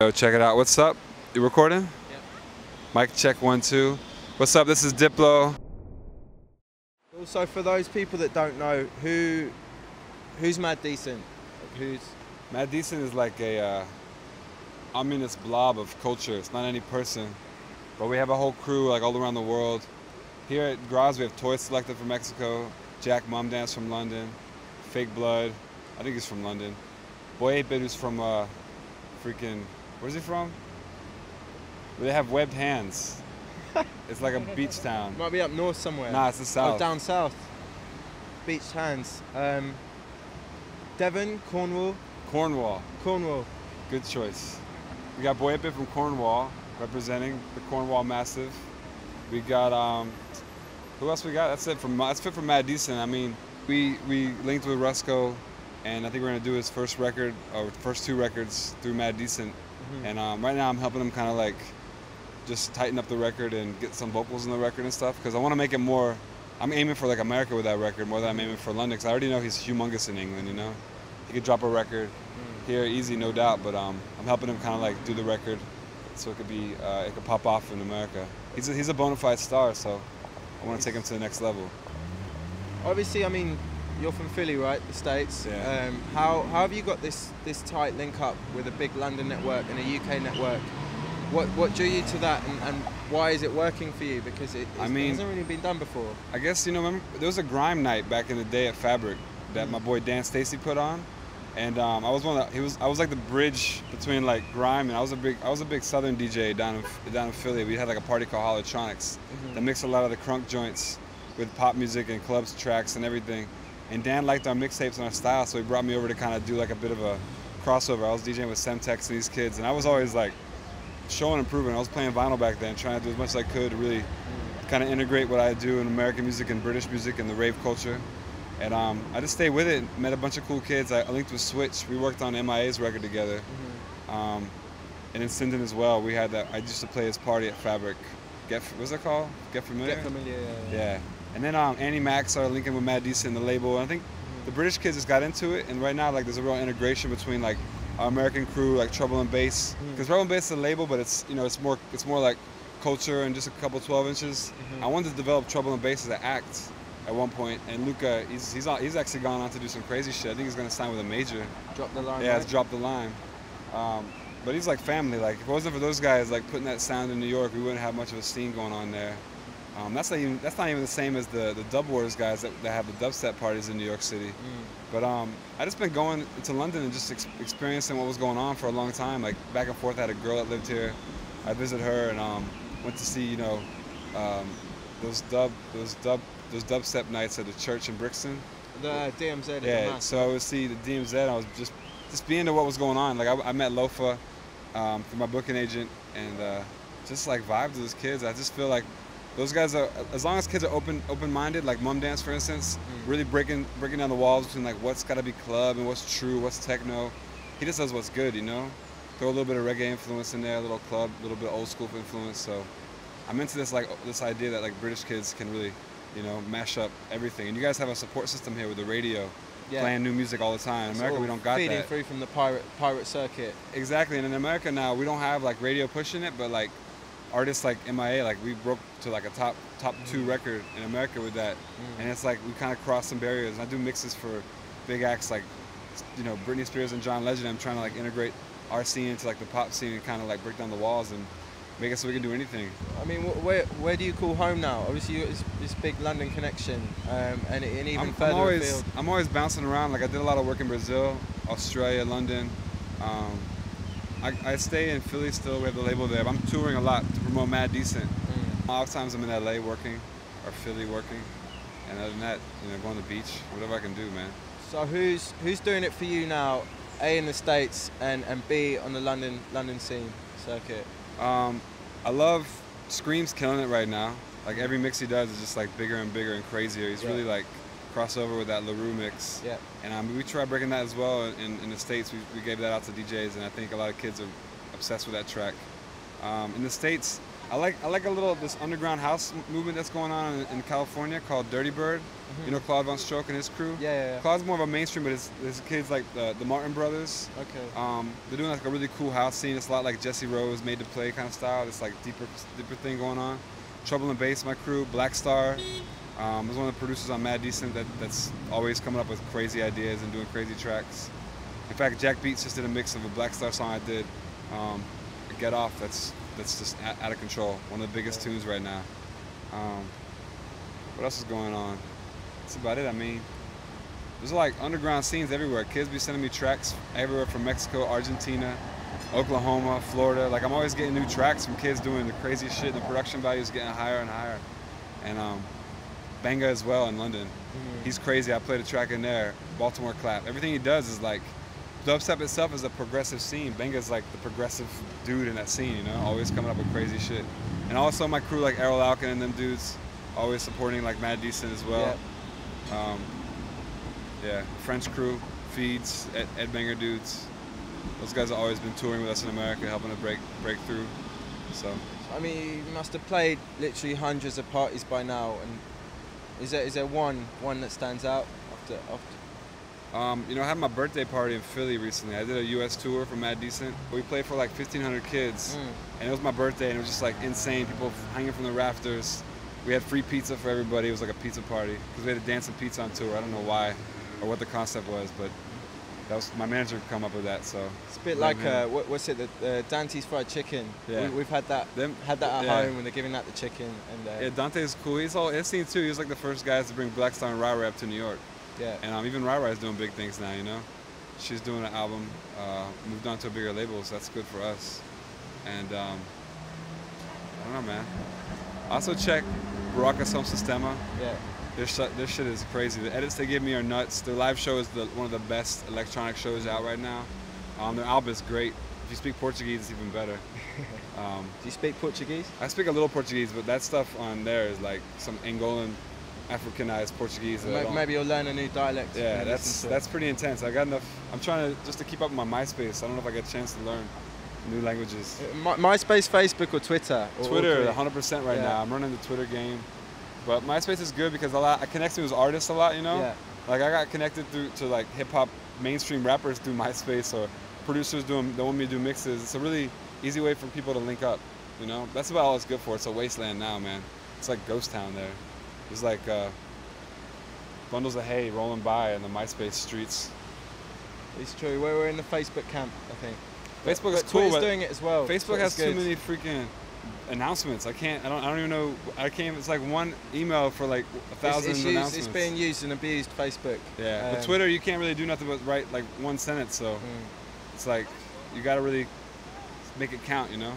Yo, check it out. What's up? You recording? Yep. Mic check 1 2. What's up? This is Diplo. Also, for those people that don't know, who's Mad Decent? Who's Mad Decent is like a ominous blob of culture. It's not any person, but we have a whole crew like all around the world. Here at Graz, we have Toy Selector from Mexico, Jack Mum Dance from London, Fake Blood, I think he's from London, Boy 8-Bit who's from freaking, where's he from? They have webbed hands. It's like a beach town. might be up north somewhere. Nah, it's the south. Oh, down south. Beach hands. Devon, Cornwall. Cornwall. Good choice. We got Boy 8-Bit from Cornwall representing the Cornwall Massive. We got who else we got? That's it from Mad Decent. I mean, we linked with Rusko, and I think we're gonna do his first record or first 2 records through Mad Decent. Mm-hmm. And right now I'm helping him kind of like just tighten up the record and get some vocals in the record and stuff, because I want to make it more. I'm aiming for like America with that record more than I'm aiming for London, because I already know he's humongous in England. You know, he could drop a record here easy, no doubt. But I'm helping him kind of like do the record so it could be it could pop off in America. He's a bona fide star, so I want to take him to the next level. Obviously, I mean, you're from Philly, right? The States. Yeah. How have you got this tight link up with a big London network and a UK network? What drew you to that, and why is it working for you? Because it hasn't really been done before. I guess, you know, remember, there was a grime night back in the day at Fabric that my boy Dan Stacy put on, and I was I was like the bridge between like grime, and I was a big Southern DJ down in Philly. We had like a party called Holotronics that mixed a lot of the crunk joints with pop music and clubs tracks and everything. And Dan liked our mixtapes and our style, so he brought me over to kind of do like a bit of a crossover. I was DJing with Semtex and these kids, and I was always like showing and proving. I was playing vinyl back then, trying to do as much as I could to really kind of integrate what I do in American music and British music and the rave culture. And I just stayed with it, met a bunch of cool kids. I linked with Switch. We worked on MIA's record together. And in Swindon as well, we had that. I used to play his party at Fabric. What's that called? Get Familiar? Get Familiar, yeah. And then Annie Mac started linking with Mad Decent, the label. And I think the British kids just got into it. And right now, like, there's a real integration between like our American crew, like Trouble and Bass. Because Trouble and Bass is a label, but it's, you know, it's more like culture and just a couple 12 inches. I wanted to develop Trouble and Bass as an act at one point, and Luca, he's actually gone on to do some crazy shit. I think he's gonna sign with a major. Drop the line. Yeah, right? it's dropped the line. But he's like family. Like, if it wasn't for those guys like putting that sound in New York, we wouldn't have much of a scene going on there. That's not even the same as the Dub Wars guys that have the dubstep parties in New York City. But I just been going to London and just experiencing what was going on for a long time. Like, back and forth. I had a girl that lived here. I visited her and went to see, you know, those dubstep nights at the church in Brixton. The DMZ. Yeah. So I would see the DMZ. I was just being to what was going on. Like, I met Lofa through my booking agent, and just like vibed with those kids. I just feel like those guys are, as long as kids are open-minded, like Mum Dance, for instance, really breaking down the walls between like what's got to be club and what's true, what's techno. He just does what's good, you know. Throw a little bit of reggae influence in there, a little club, a little bit of old school influence. So I'm into this this idea that like British kids can really, you know, mash up everything. And you guys have a support system here with the radio, playing new music all the time. In America, we don't got feeding that. Through from the pirate circuit. Exactly, and in America now, we don't have like radio pushing it, but like artists like MIA, like we broke to like a top 2 record in America with that, and it's like we kind of crossed some barriers. And I do mixes for big acts like, you know, Britney Spears and John Legend. I'm trying to like integrate our scene into like the pop scene and kind of like break down the walls and make it so we can do anything. I mean, where do you call home now? Obviously, it's this big London connection, and even further afield. I'm always bouncing around. Like, I did a lot of work in Brazil, Australia, London. I stay in Philly still. We have the label there. But I'm touring a lot to promote Mad Decent. A lot of times I'm in LA working, or Philly working, and other than that, you know, going to the beach, whatever I can do, man. So who's doing it for you now? A, in the States, and B, on the London scene circuit. I love Scream's killing it right now. Like, every mix he does is just like bigger and bigger and crazier. He's really like crossover with that LaRue mix. Yeah. And we tried breaking that as well in the States. We gave that out to DJs, and I think a lot of kids are obsessed with that track. In the States, I like this underground house movement that's going on in California called Dirty Bird. You know Claude Von Stroke and his crew? Yeah. Claude's more of a mainstream, but there's kids like the Martin Brothers. Okay. They're doing like a really cool house scene. It's a lot like Jesse Rose, Made to Play kind of style. It's like deeper thing going on. Trouble and Bass, my crew. Black Star was one of the producers on Mad Decent that's always coming up with crazy ideas and doing crazy tracks. In fact, Jack Beats just did a mix of a Black Star song I did, Get Off, that's just out of control. One of the biggest tunes right now. What else is going on? That's about it. I mean, there's like underground scenes everywhere. Kids be sending me tracks everywhere from Mexico, Argentina, Oklahoma, Florida. Like I'm always getting new tracks from kids doing the craziest shit. The production value is getting higher and higher. And Benga as well in London. He's crazy. I played a track in there. Baltimore Clap. Everything he does is like, dubstep itself is a progressive scene. Benga's like the progressive dude in that scene, you know, always coming up with crazy shit. And also my crew like Errol Alkin and them dudes, always supporting like Mad Decent as well. Yeah, French crew, Feeds, Ed Banger dudes. Those guys have always been touring with us in America, helping to break through. So. I mean, you must have played literally hundreds of parties by now. And is there one that stands out after? You know, I had my birthday party in Philly recently. I did a U.S. tour for Mad Decent. We played for like 1,500 kids, and it was my birthday, and it was just like insane. People hanging from the rafters. We had free pizza for everybody. It was like a pizza party because we had a dancing pizza on tour. I don't know why or what the concept was, but that was my manager come up with that. So it's a bit like what's it? The Dante's fried chicken. Yeah, we've had that. Had that at home when they're giving out the chicken. And yeah, Dante's cool. He's seen too. He was like the first guys to bring Black Star and Rai up to New York. Yeah. And even Rai Rai's doing big things now, you know. She's doing an album, moved on to a bigger label, so that's good for us. And I don't know, man. Also check Baracas Home Sistema. Yeah. Their shit is crazy. The edits they give me are nuts. Their live show is one of the best electronic shows out right now. Their album is great. If you speak Portuguese, it's even better. Do you speak Portuguese? I speak a little Portuguese, but that stuff on there is like some Angolan, Africanized Portuguese. Maybe you'll learn a new dialect. Yeah, that's pretty intense. I got enough. I'm trying to just to keep up with my MySpace. I don't know if I get a chance to learn new languages. MySpace, Facebook, or Twitter? Twitter, 100% right now. I'm running the Twitter game, but MySpace is good because I connect with artists a lot. You know, like I got connected to like hip hop mainstream rappers through MySpace or producers that want me to do mixes. It's a really easy way for people to link up. You know, that's about all it's good for. It's a wasteland now, man. It's like ghost town there. There's like bundles of hay rolling by in the MySpace streets. It's true. We're in the Facebook camp, I think. Facebook is cool, Twitter's but doing it as well. Facebook has too many freaking announcements. I don't even know. It's like one email for like 1,000 announcements. It's being used and abused, Facebook. Yeah, but Twitter, you can't really do nothing but write like one sentence. So it's like you got to really make it count, you know.